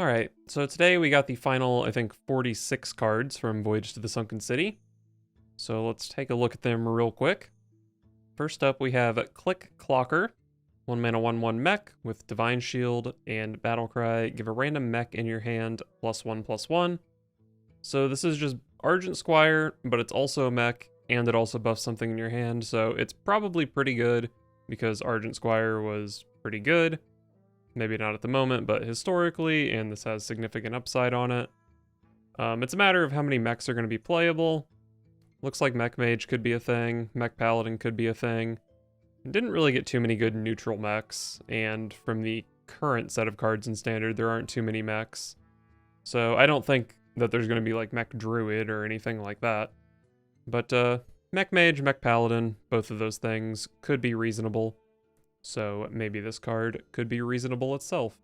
Alright, so today we got the final, I think, 46 cards from Voyage to the Sunken City. So let's take a look at them real quick. First up, we have Click Clocker. 1 mana 1/1 mech with Divine Shield and Battlecry. Give a random mech in your hand, +1/+1. So this is just Argent Squire, but it's also a mech, and it also buffs something in your hand, so it's probably pretty good, because Argent Squire was pretty good. Maybe not at the moment, but historically, and this has significant upside on it. It's a matter of how many mechs are going to be playable. Looks like Mage could be a thing, Paladin could be a thing. Didn't really get too many good neutral mechs, and from the current set of cards in Standard, there aren't too many mechs. So I don't think that there's going to be like Druid or anything like that. But Mage, Paladin, both of those things could be reasonable. So maybe this card could be reasonable itself.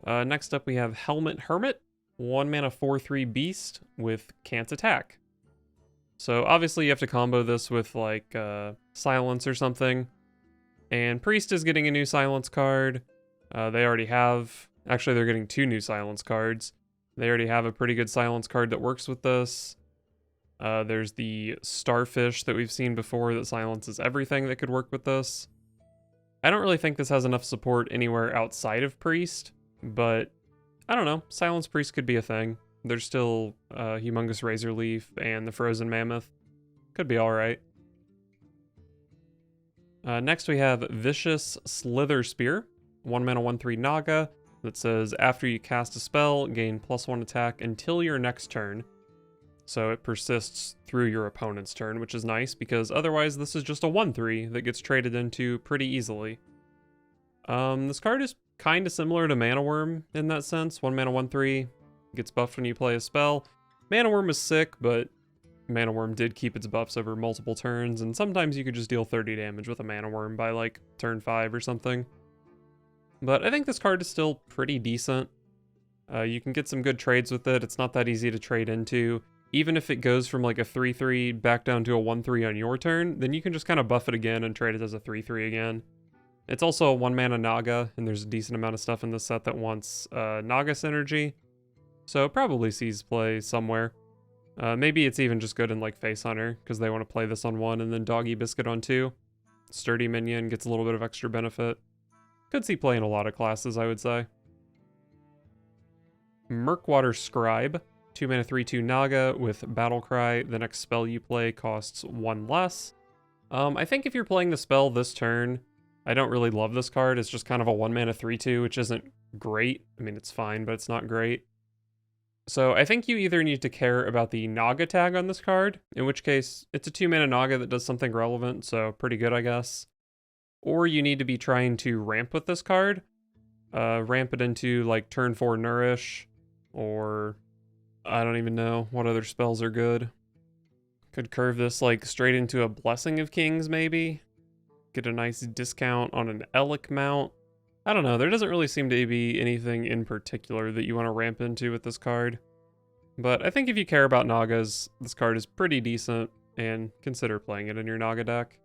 Next up we have Helmet Hermit, 1 mana 4/3 beast with can't attack. So obviously you have to combo this with like Silence or something. And Priest is getting a new Silence card. They already have, actually they're getting 2 new Silence cards. They already have a pretty good Silence card that works with this. There's the Starfish that we've seen before that silences everything that could work with this. I don't really think this has enough support anywhere outside of Priest, but I don't know. Silence Priest could be a thing. There's still Humongous Razor Leaf and the Frozen Mammoth. Could be alright. Next we have Vicious Slither Spear, 1 mana 1/3 Naga, that says after you cast a spell, gain +1 attack until your next turn. So it persists through your opponent's turn, which is nice, because otherwise this is just a 1/3 that gets traded into pretty easily. This card is kind of similar to Mana Worm in that sense. 1 mana 1/3 gets buffed when you play a spell. Mana Worm is sick, but Mana Worm did keep its buffs over multiple turns, and sometimes you could just deal 30 damage with a Mana Worm by like turn 5 or something. But I think this card is still pretty decent. You can get some good trades with it. It's not that easy to trade into. Even if it goes from like a 3/3 back down to a 1/3 on your turn, then you can just kind of buff it again and trade it as a 3/3 again. It's also a 1 mana Naga, and there's a decent amount of stuff in this set that wants Naga synergy. So it probably sees play somewhere. Maybe it's even just good in like Face Hunter, because they want to play this on 1 and then Doggy Biscuit on 2. Sturdy minion gets a little bit of extra benefit. Could see play in a lot of classes, I would say. Murkwater Scribe. 2 mana 3/2 Naga with Battlecry. The next spell you play costs 1 less. I think if you're playing the spell this turn, I don't really love this card. It's just kind of a 1 mana 3/2, which isn't great. I mean, it's fine, but it's not great. So I think you either need to care about the Naga tag on this card, in which case it's a 2 mana Naga that does something relevant, so pretty good, I guess. Or you need to be trying to ramp with this card. Ramp it into like turn 4 Nourish, or I don't even know what other spells are good. Could curve this like straight into a Blessing of Kings maybe. Get a nice discount on an Elic mount. I don't know, there doesn't really seem to be anything in particular that you want to ramp into with this card. But I think if you care about Nagas, this card is pretty decent, and consider playing it in your Naga deck.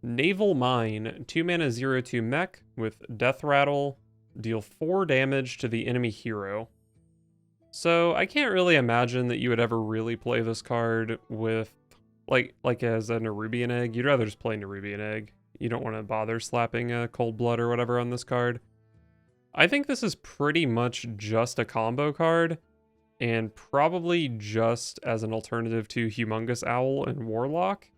Naval Mine, 2 mana 0/2 mech with Death Rattle. Deal 4 damage to the enemy hero. So I can't really imagine that you would ever really play this card with, like as a Nerubian Egg. You'd rather just play Nerubian Egg. You don't want to bother slapping a Cold Blood or whatever on this card. I think this is pretty much just a combo card, and probably just as an alternative to Humongous Owl and Warlock.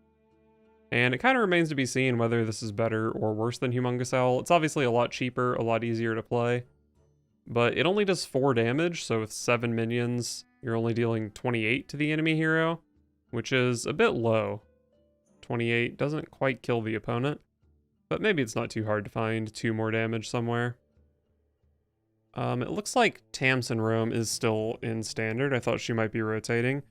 And it kind of remains to be seen whether this is better or worse than Humongous Owl. It's obviously a lot cheaper, a lot easier to play. But it only does 4 damage, so with 7 minions, you're only dealing 28 to the enemy hero, which is a bit low. 28 doesn't quite kill the opponent, but maybe it's not too hard to find 2 more damage somewhere. It looks like Tamsin Roam is still in Standard. I thought she might be rotating.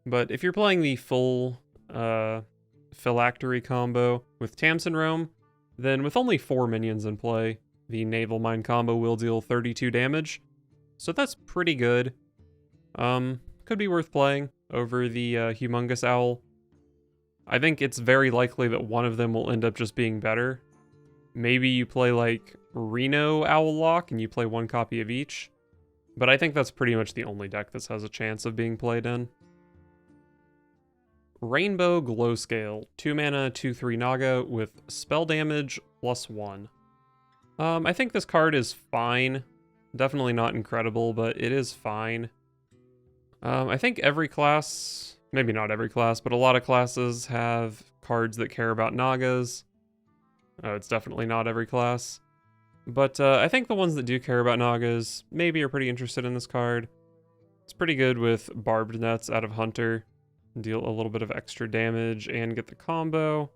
But if you're playing the full Phylactery combo with Tamsin Roam, then with only 4 minions in play, the Naval Mine combo will deal 32 damage, so that's pretty good. Could be worth playing over the Humongous Owl. I think it's very likely that one of them will end up just being better. Maybe you play like Reno Warlock, and you play 1 copy of each. But I think that's pretty much the only deck that has a chance of being played in. Rainbow Glow Scale, 2 mana, 2/3 Naga with spell damage +1. I think this card is fine. Definitely not incredible, but it is fine. I think every class, maybe not every class, but a lot of classes have cards that care about Nagas. It's definitely not every class. But I think the ones that do care about Nagas maybe are pretty interested in this card. It's pretty good with Barbed Nets out of Hunter. Deal a little bit of extra damage and get the combo.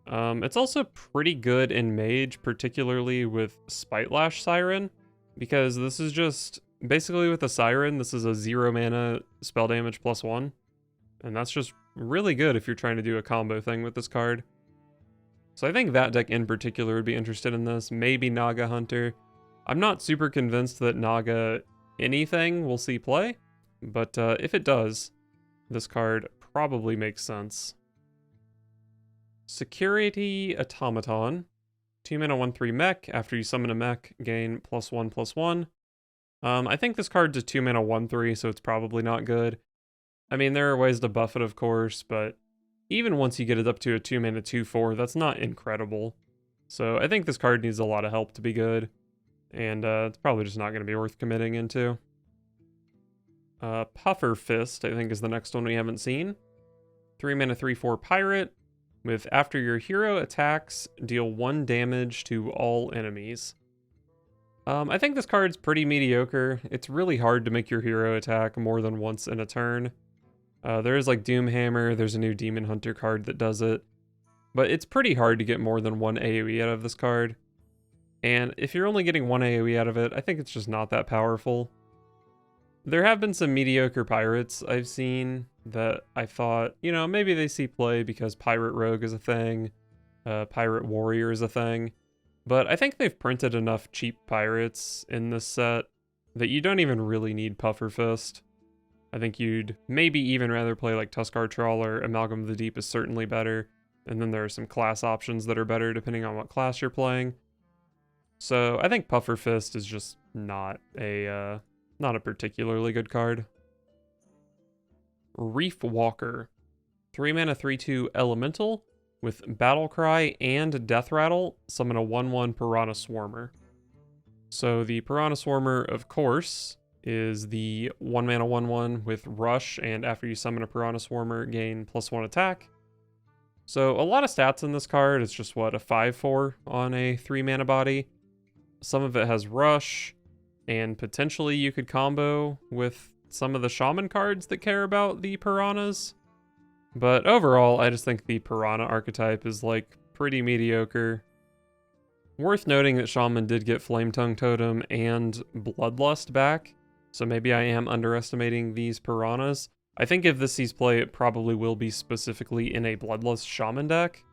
It's also pretty good in Mage, particularly with Spitelash Siren, because this is just, basically with the Siren, this is a 0 mana spell damage +1. And that's just really good if you're trying to do a combo thing with this card. So I think that deck in particular would be interested in this. Maybe Naga Hunter. I'm not super convinced that Naga anything will see play, but if it does, this card probably makes sense. Security Automaton. 2 mana 1/3 mech. After you summon a mech, gain +1/+1. I think this card's a 2 mana 1/3, so it's probably not good. I mean, there are ways to buff it, of course, but even once you get it up to a 2 mana 2/4, that's not incredible. So I think this card needs a lot of help to be good, and it's probably just not going to be worth committing into. Puffer Fist, I think, is the next one we haven't seen. 3 mana 3/4 pirate, with after your hero attacks, deal 1 damage to all enemies. I think this card's pretty mediocre. It's really hard to make your hero attack more than once in a turn. There is like Doomhammer, there's a new Demon Hunter card that does it. But it's pretty hard to get more than 1 AoE out of this card. And if you're only getting 1 AoE out of it, I think it's just not that powerful. There have been some mediocre pirates I've seen that I thought, you know, maybe they see play because Pirate Rogue is a thing, Pirate Warrior is a thing. But I think they've printed enough cheap pirates in this set that you don't even really need Puffer Fist. I think you'd maybe even rather play like Tuskar Trawler. Amalgam of the Deep is certainly better. And then there are some class options that are better depending on what class you're playing. So I think Puffer Fist is just not a particularly good card. Reef Walker. 3 mana 3/2 Elemental. With Battle Cry and Death Rattle, summon a 1/1 Piranha Swarmer. So the Piranha Swarmer, of course, is the 1 mana 1/1 with Rush, and after you summon a Piranha Swarmer, gain +1 attack. So a lot of stats in this card. It's just, what, a 5/4 on a 3 mana body. Some of it has Rush, and potentially you could combo with some of the Shaman cards that care about the Piranhas. But overall, I just think the Piranha archetype is, like, pretty mediocre. Worth noting that Shaman did get Flame Tongue Totem and Bloodlust back, so maybe I am underestimating these Piranhas. I think if this sees play, it probably will be specifically in a Bloodlust Shaman deck.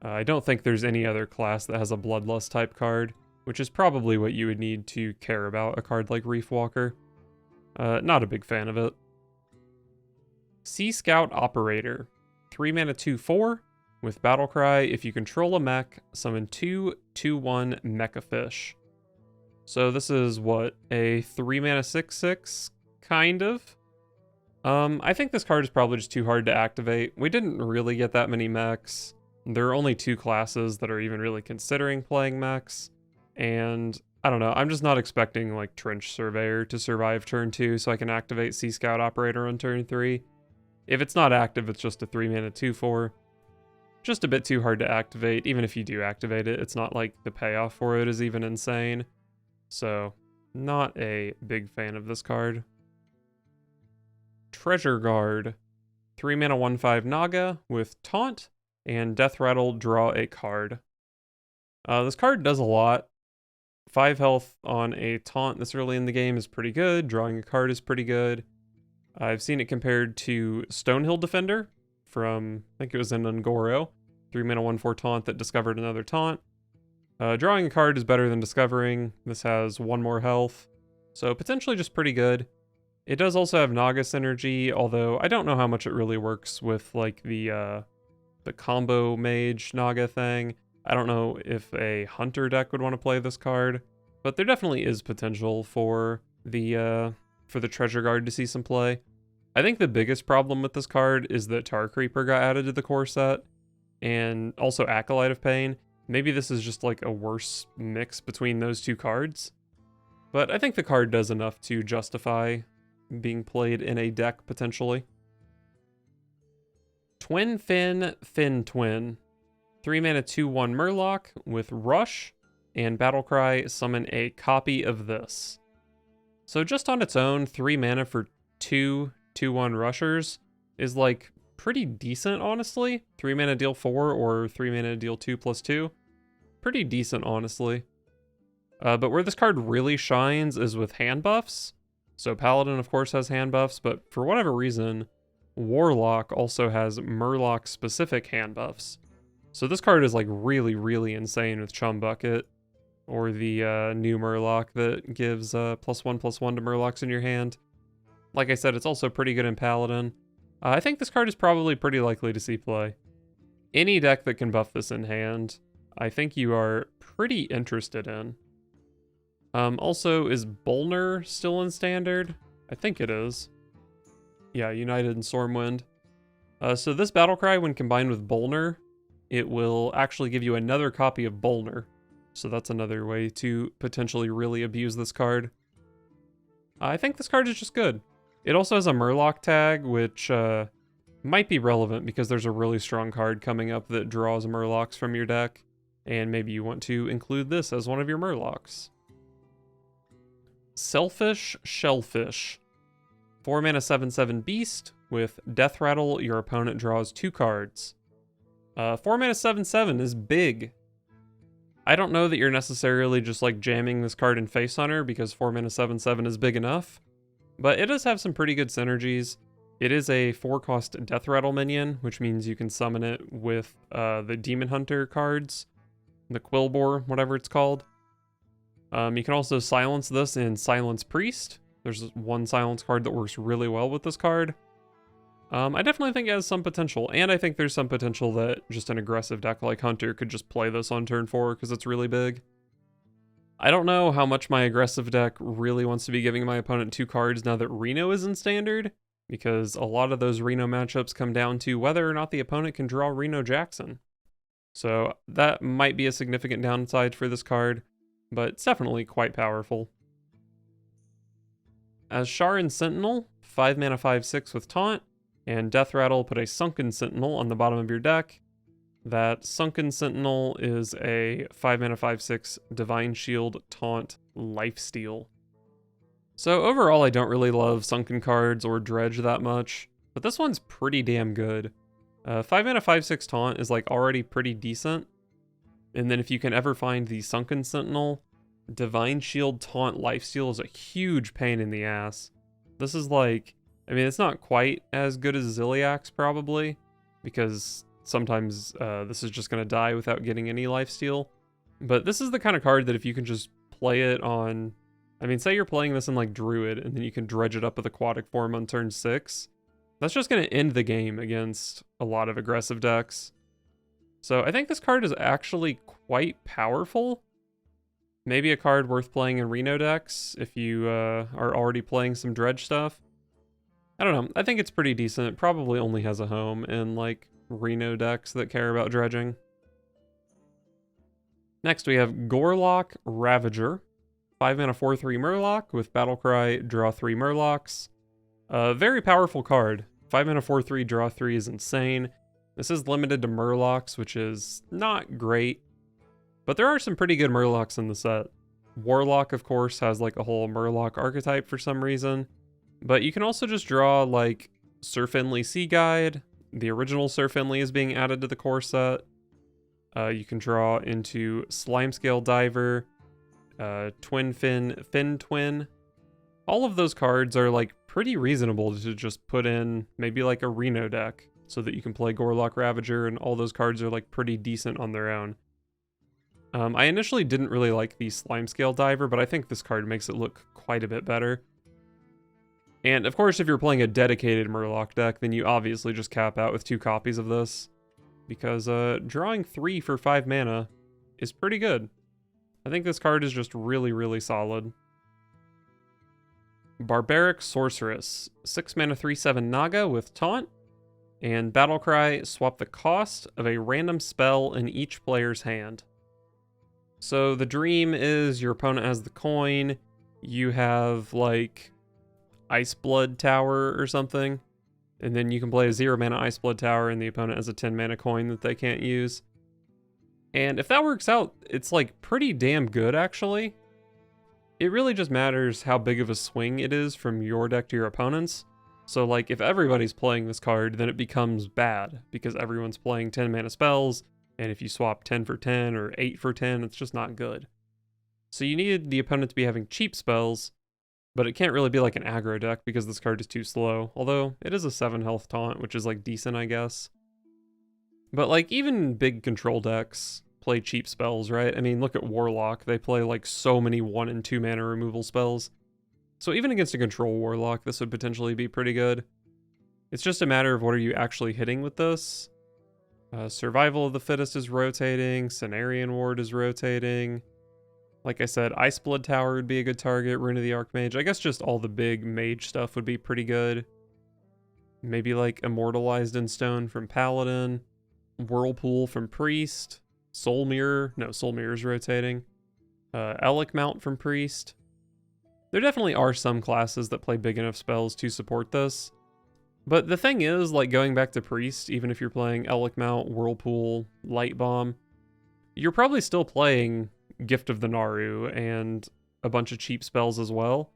I don't think there's any other class that has a Bloodlust type card, which is probably what you would need to care about a card like Reef Walker. Not a big fan of it. Sea Scout Operator. 3 mana 2/4 with Battle Cry. If you control a mech, summon 2 2/1 Mecha Fish. So this is what, a 3 mana 6/6 kind of. I think this card is probably just too hard to activate. We didn't really get that many mechs. There are only 2 classes that are even really considering playing mechs, and I don't know, I'm just not expecting like Trench Surveyor to survive turn 2 so I can activate Sea Scout Operator on turn 3. If it's not active, it's just a 3 mana 2/4. Just a bit too hard to activate. Even if you do activate it, it's not like the payoff for it is even insane. So, not a big fan of this card. Treasure Guard. 3 mana 1/5 Naga with Taunt and Death Rattle, draw a card. This card does a lot. 5 health on a Taunt this early in the game is pretty good. Drawing a card is pretty good. I've seen it compared to Stonehill Defender from, I think it was in Ungoro. 3 mana 1/4 Taunt that discovered another Taunt. Drawing a card is better than discovering. This has 1 more health, so potentially just pretty good. It does also have Naga synergy, although I don't know how much it really works with like the combo Mage Naga thing. I don't know if a hunter deck would want to play this card, but there definitely is potential for the treasure guard to see some play. I think the biggest problem with this card is that Tar Creeper got added to the core set, and also Acolyte of Pain. Maybe this is just like a worse mix between those two cards, but I think the card does enough to justify being played in a deck potentially. Twin Fin Twin. 3 mana 2/1 Murloc with Rush and Battlecry, summon a copy of this. So just on its own, 3 mana for 2/1 Rushers is like pretty decent, honestly. 3 mana deal 4 or 3 mana deal 2/2. Pretty decent, honestly. But where this card really shines is with hand buffs. So Paladin, of course, has hand buffs, but for whatever reason, Warlock also has Murloc-specific hand buffs. So this card is like really, really insane with Chum Bucket, or the new Murloc that gives +1/+1 to Murlocs in your hand. Like I said, it's also pretty good in Paladin. I think this card is probably pretty likely to see play. Any deck that can buff this in hand, I think you are pretty interested in. Also, is Bolner still in Standard? I think it is. Yeah, United and Stormwind. So this Battlecry, when combined with Bolner, it will actually give you another copy of Bolner. So that's another way to potentially really abuse this card. I think this card is just good. It also has a Murloc tag, which might be relevant because there's a really strong card coming up that draws Murlocs from your deck, and maybe you want to include this as one of your Murlocs. Selfish Shellfish. 4 mana 7/7 Beast. With Death Rattle, your opponent draws 2 cards. 4 mana 7/7 is big. I don't know that you're necessarily just like jamming this card in Face Hunter because 4 mana 7/7 is big enough, but it does have some pretty good synergies. It is a 4-cost Death Rattle minion, which means you can summon it with the Demon Hunter cards, the Quillbore, whatever it's called. You can also silence this in Silence Priest. There's one silence card that works really well with this card. I definitely think it has some potential, and I think there's some potential that just an aggressive deck like Hunter could just play this on turn 4 because it's really big. I don't know how much my aggressive deck really wants to be giving my opponent 2 cards now that Reno is in Standard, because a lot of those Reno matchups come down to whether or not the opponent can draw Reno Jackson. So that might be a significant downside for this card, but it's definitely quite powerful. As Shaman Sentinel, 5 mana 5/6 with Taunt, and Death Rattle, put a Sunken Sentinel on the bottom of your deck. That Sunken Sentinel is a 5 mana 5/6 Divine Shield Taunt Lifesteal. So overall, I don't really love Sunken cards or Dredge that much, but this one's pretty damn good. 5 mana 5/6 Taunt is like already pretty decent, and then if you can ever find the Sunken Sentinel, Divine Shield Taunt Lifesteal is a huge pain in the ass. This is like, I mean, it's not quite as good as Ziliax probably, because sometimes this is just going to die without getting any lifesteal. But this is the kind of card that if you can just play it on, I mean, say you're playing this in like Druid, and then you can dredge it up with Aquatic Form on turn 6. That's just going to end the game against a lot of aggressive decks. So I think this card is actually quite powerful. Maybe a card worth playing in Reno decks if you are already playing some dredge stuff. I don't know. I think it's pretty decent. It probably only has a home in like Reno decks that care about dredging. Next we have Gorlock Ravager. 5 mana 4/3 Murloc with Battlecry, draw 3 Murlocs. Very powerful card. 5 mana 4/3, draw 3 is insane. This is limited to Murlocs, which is not great. But there are some pretty good Murlocs in the set. Warlock, of course, has like a whole Murloc archetype for some reason. But you can also just draw like Sir Finley Sea Guide. The original Sir Finley is being added to the core set. You can draw into Slimescale Diver, Twin Fin Twin. All of those cards are like pretty reasonable to just put in maybe like a Reno deck so that you can play Gorlock Ravager, and all those cards are like pretty decent on their own. I initially didn't really like the Slimescale Diver, but I think this card makes it look quite a bit better. And of course, if you're playing a dedicated Murloc deck, then you obviously just cap out with 2 copies of this, because drawing 3 for 5 mana is pretty good. I think this card is just really, really solid. Barbaric Sorceress. 6 mana 3/7 Naga with Taunt. And Battlecry, swap the cost of a random spell in each player's hand. So the dream is your opponent has the coin. You have like Ice Blood Tower or something. And then you can play a 0 mana Ice Blood Tower and the opponent has a 10 mana coin that they can't use. And if that works out, it's like pretty damn good actually. It really just matters how big of a swing it is from your deck to your opponent's. So like if everybody's playing this card, then it becomes bad because everyone's playing 10 mana spells, and if you swap 10 for 10 or 8 for 10, it's just not good. So you need the opponent to be having cheap spells, but it can't really be like an aggro deck because this card is too slow, although it is a 7 health taunt, which is like decent, I guess. But like even big control decks play cheap spells, right? I mean, look at Warlock. They play like so many 1 and 2 mana removal spells. So even against a control Warlock, this would potentially be pretty good. It's just a matter of what are you actually hitting with this. Survival of the Fittest is rotating. Cenarian Ward is rotating. Like I said, Ice Blood Tower would be a good target. Rune of the Archmage. I guess just all the big mage stuff would be pretty good. Maybe like Immortalized in Stone from Paladin. Whirlpool from Priest. Soul Mirror. No, Soul Mirror is rotating. Elec Mount from Priest. There definitely are some classes that play big enough spells to support this. But the thing is, like going back to Priest, even if you're playing Elec Mount, Whirlpool, Light Bomb, you're probably still playing Gift of the Naru and a bunch of cheap spells as well.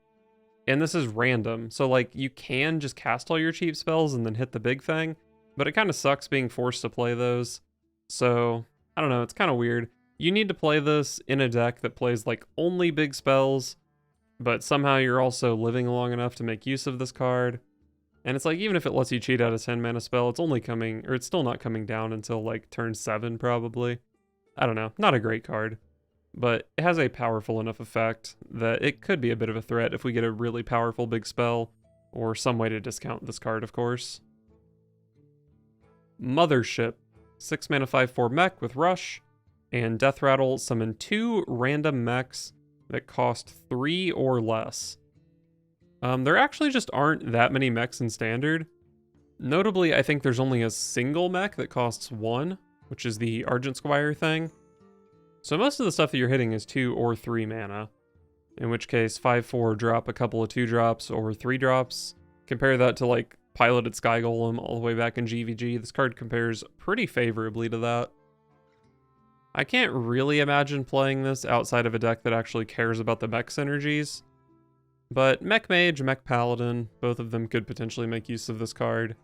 And this is random, so like you can just cast all your cheap spells and then hit the big thing, but it kind of sucks being forced to play those. So, I don't know, it's kind of weird. You need to play this in a deck that plays like only big spells, but somehow you're also living long enough to make use of this card. And it's like, even if it lets you cheat out a 10 mana spell, it's only coming, or it's still not coming down until like turn 7 probably. I don't know, not a great card. But it has a powerful enough effect that it could be a bit of a threat if we get a really powerful big spell, or some way to discount this card, of course. Mothership. 6 mana 5/4 mech with Rush, and Death Rattle, summon 2 random mechs that cost 3 or less. There actually just aren't that many mechs in Standard. Notably, I think there's only a single mech that costs 1, which is the Argent Squire thing. So most of the stuff that you're hitting is 2 or 3 mana, in which case 5/4 drop a couple of 2-drops or 3-drops. Compare that to like Piloted Sky Golem all the way back in GVG. This card compares pretty favorably to that. I can't really imagine playing this outside of a deck that actually cares about the mech synergies. But Mech Mage, Mech Paladin, both of them could potentially make use of this card.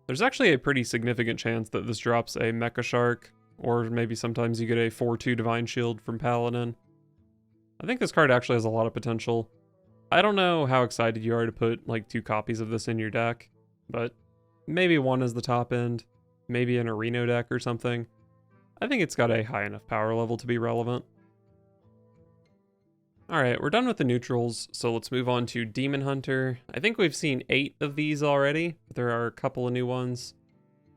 There's actually a pretty significant chance that this drops a Mecha Shark, or maybe sometimes you get a 4/2 Divine Shield from Paladin. I think this card actually has a lot of potential. I don't know how excited you are to put like 2 copies of this in your deck, but maybe 1 is the top end, maybe an Areno deck or something. I think it's got a high enough power level to be relevant. Alright, we're done with the neutrals, so let's move on to Demon Hunter. I think we've seen 8 of these already, but there are a couple of new ones.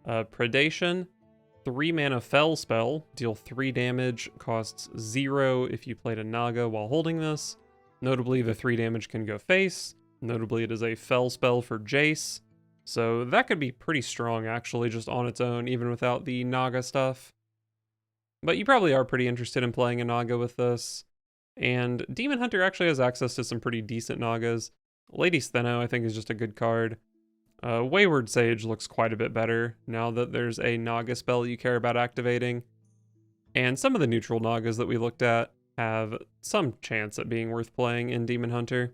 Predation, 3 mana Fell spell, deal 3 damage, costs 0 if you played a Naga while holding this. Notably, the 3 damage can go face. Notably, it is a Fell spell for Jace. So that could be pretty strong actually, just on its own, even without the Naga stuff. But you probably are pretty interested in playing a Naga with this. And Demon Hunter actually has access to some pretty decent Nagas. Lady Steno, I think, is just a good card. Wayward Sage looks quite a bit better now that there's a Naga spell you care about activating. And some of the neutral Nagas that we looked at have some chance at being worth playing in Demon Hunter.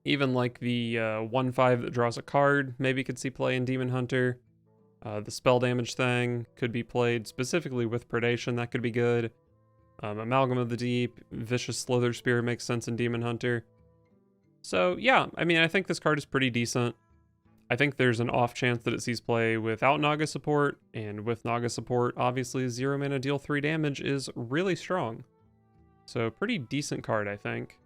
Even like the 1/5 that draws a card maybe could see play in Demon Hunter. The spell damage thing could be played specifically with Predation, that could be good. Amalgam of the Deep, Vicious Slither Spear makes sense in Demon Hunter. So yeah, I mean, I think this card is pretty decent. I think there's an off chance that it sees play without Naga support, and with Naga support, obviously 0 mana deal 3 damage is really strong. So pretty decent card, I think.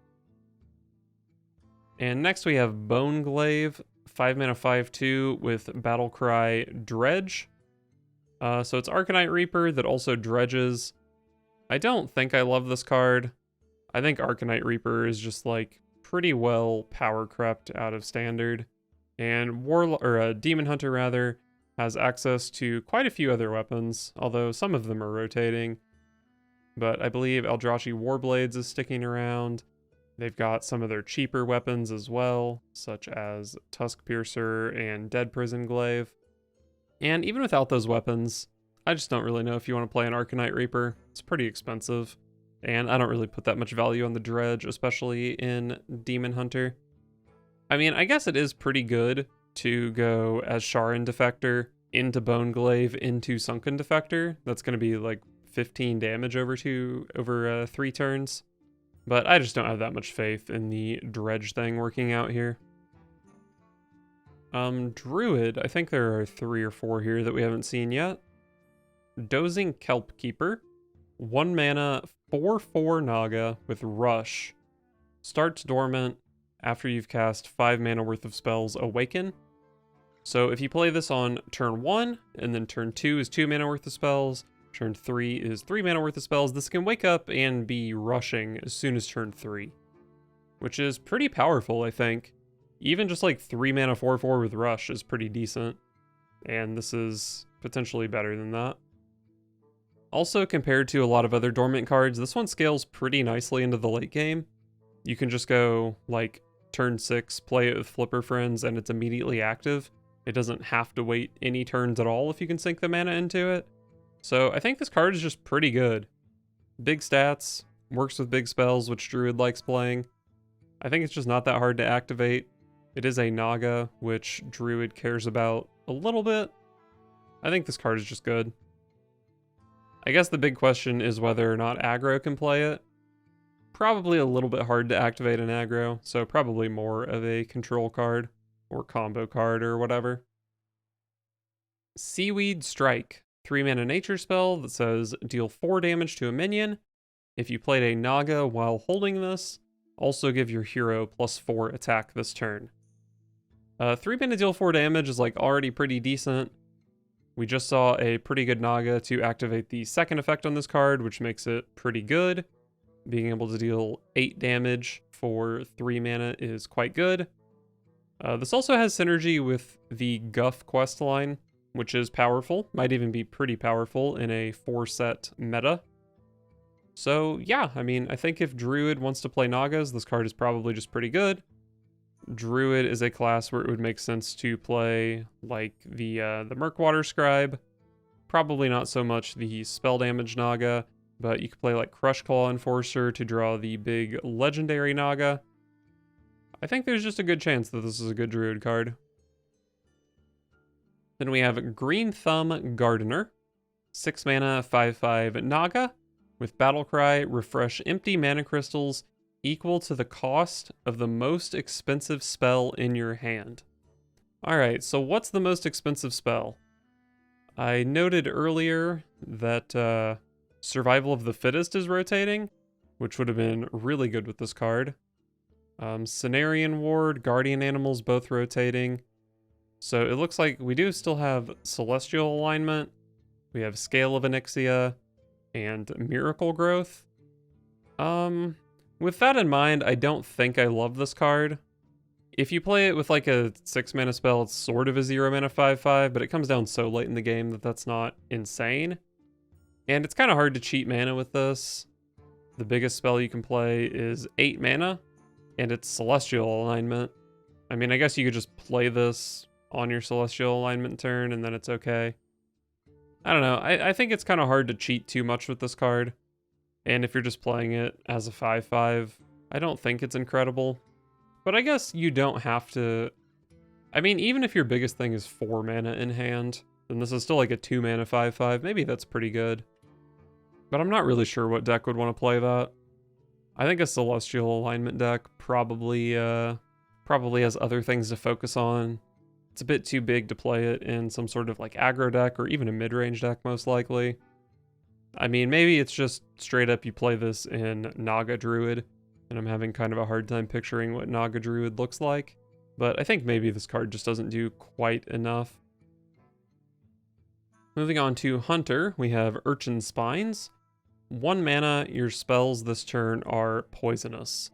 And next we have Bone Glaive, 5 mana 5/2 with Battlecry Dredge. So it's Arcanite Reaper that also dredges. I don't think I love this card. I think Arcanite Reaper is just like pretty well power crept out of standard. And Demon Hunter rather has access to quite a few other weapons, although some of them are rotating. But I believe Eldrazi Warblades is sticking around. They've got some of their cheaper weapons as well, such as Tusk Piercer and Dead Prison Glaive. And even without those weapons, I just don't really know if you want to play an Arcanite Reaper. It's pretty expensive, and I don't really put that much value on the Dredge, especially in Demon Hunter. I mean, I guess it is pretty good to go as Shaman Defector into Bone Glaive into Sunken Defector. That's going to be like 15 damage over 3 turns. But I just don't have that much faith in the Dredge thing working out here. Druid, I think there are 3 or 4 here that we haven't seen yet. Dozing Kelp Keeper, 1 mana, 4/4 Naga with Rush. Starts dormant after you've cast 5 mana worth of spells Awaken. So if you play this on turn 1, and then turn 2 is 2 mana worth of spells, turn 3 is 3 mana worth of spells, this can wake up and be rushing as soon as turn 3. Which is pretty powerful, I think. Even just like 3 mana 4/4 with Rush is pretty decent. And this is potentially better than that. Also, compared to a lot of other dormant cards, this one scales pretty nicely into the late game. You can just go like turn 6, play it with Flipper Friends, and it's immediately active. It doesn't have to wait any turns at all if you can sink the mana into it. So I think this card is just pretty good. Big stats, works with big spells, which Druid likes playing. I think it's just not that hard to activate. It is a Naga, which Druid cares about a little bit. I think this card is just good. I guess the big question is whether or not aggro can play it. Probably a little bit hard to activate an aggro, so probably more of a control card or combo card or whatever. Seaweed Strike, 3 mana nature spell that says deal 4 damage to a minion. If you played a Naga while holding this, also give your hero +4 attack this turn. 3 mana deal 4 damage is like already pretty decent. We just saw a pretty good Naga to activate the second effect on this card, which makes it pretty good. Being able to deal 8 damage for 3 mana is quite good. This also has synergy with the Guff questline, which is powerful. Might even be pretty powerful in a 4-set meta. So yeah, I mean, I think if Druid wants to play Nagas, this card is probably just pretty good. Druid is a class where it would make sense to play like the Murkwater Scribe. Probably not so much the spell damage Naga, but you could play like Crushclaw Enforcer to draw the big legendary Naga. I think there's just a good chance that this is a good Druid card. Then we have Green Thumb Gardener, 6 mana, 5/5 Naga, with Battlecry, refresh empty mana crystals equal to the cost of the most expensive spell in your hand. Alright, so what's the most expensive spell? I noted earlier that Survival of the Fittest is rotating, which would have been really good with this card. Cenarian Ward, Guardian Animals both rotating. So it looks like we do still have Celestial Alignment, we have Scale of Onyxia, and Miracle Growth. With that in mind, I don't think I love this card. If you play it with like a 6 mana spell, it's sort of a 0 mana 5/5, but it comes down so late in the game that that's not insane. And it's kind of hard to cheat mana with this. The biggest spell you can play is 8 mana, and it's Celestial Alignment. I mean, I guess you could just play this on your Celestial Alignment turn, and then it's okay. I don't know, I think it's kind of hard to cheat too much with this card. And if you're just playing it as a 5/5, I don't think it's incredible. But I guess you don't have to... I mean, even if your biggest thing is 4 mana in hand, then this is still like a 2 mana 5/5. Maybe that's pretty good. But I'm not really sure what deck would want to play that. I think a Celestial Alignment deck probably has other things to focus on. It's a bit too big to play it in some sort of like aggro deck or even a mid-range deck most likely. I mean, maybe it's just straight up you play this in Naga Druid, and I'm having kind of a hard time picturing what Naga Druid looks like. But I think maybe this card just doesn't do quite enough. Moving on to Hunter, we have Urchin Spines. 1 mana, your spells this turn are poisonous.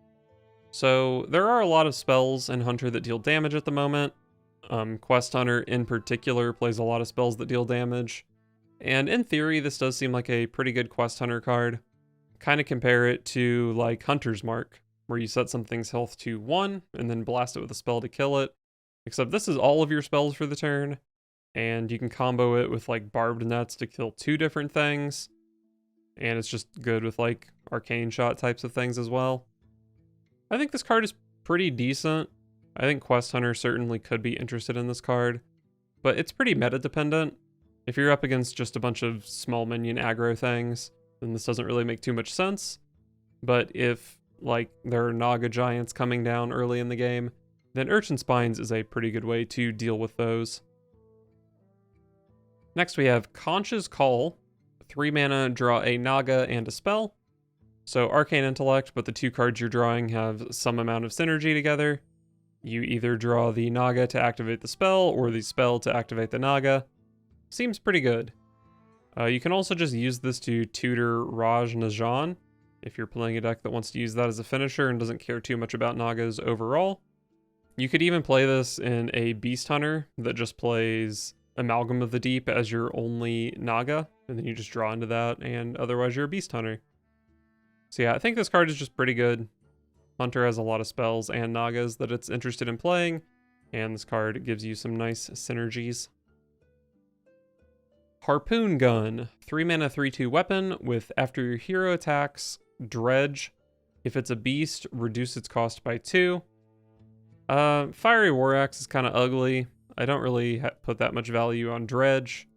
So there are a lot of spells in Hunter that deal damage at the moment. Quest Hunter in particular plays a lot of spells that deal damage. And in theory, this does seem like a pretty good Quest Hunter card. Kind of compare it to like Hunter's Mark, where you set something's health to 1 and then blast it with a spell to kill it. Except this is all of your spells for the turn, and you can combo it with like Barbed Nets to kill 2 different things. And it's just good with like Arcane Shot types of things as well. I think this card is pretty decent. I think Quest Hunter certainly could be interested in this card, but it's pretty meta dependent. If you're up against just a bunch of small minion aggro things, then this doesn't really make too much sense. But if like there are Naga Giants coming down early in the game, then Urchin Spines is a pretty good way to deal with those. Next we have Conch's Call. 3 mana, draw a Naga and a spell. So Arcane Intellect, but the 2 cards you're drawing have some amount of synergy together. You either draw the Naga to activate the spell, or the spell to activate the Naga. Seems pretty good. You can also just use this to tutor Raj Najan, if you're playing a deck that wants to use that as a finisher and doesn't care too much about Nagas overall. You could even play this in a Beast Hunter that just plays Amalgam of the Deep as your only Naga, and then you just draw into that, and otherwise you're a Beast Hunter. So yeah, I think this card is just pretty good. Hunter has a lot of spells and Nagas that it's interested in playing, and this card gives you some nice synergies. Harpoon Gun, 3 mana 3/2 weapon with after your hero attacks, dredge. If it's a beast, reduce its cost by 2. Fiery War Axe is kind of ugly. I don't really put that much value on dredge,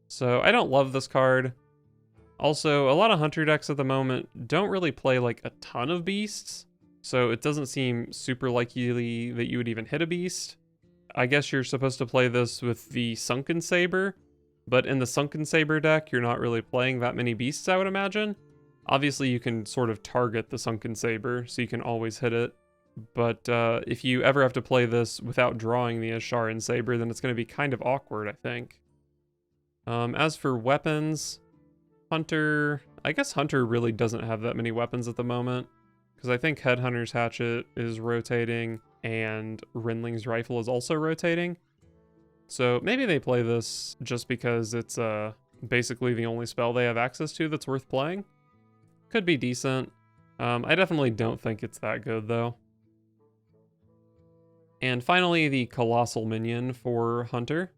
so I don't love this card. Also, a lot of Hunter decks at the moment don't really play like a ton of beasts, so it doesn't seem super likely that you would even hit a beast. I guess you're supposed to play this with the Sunken Saber, but in the Sunken Saber deck, you're not really playing that many beasts, I would imagine. Obviously, you can sort of target the Sunken Saber, so you can always hit it. But if you ever have to play this without drawing the Asharan Saber, then it's going to be kind of awkward, I think. As for weapons, Hunter... I guess Hunter really doesn't have that many weapons at the moment, because I think Headhunter's Hatchet is rotating, and Rinling's Rifle is also rotating. So maybe they play this just because it's basically the only spell they have access to that's worth playing. Could be decent. I definitely don't think it's that good, though. And finally, the Colossal Minion for Hunter.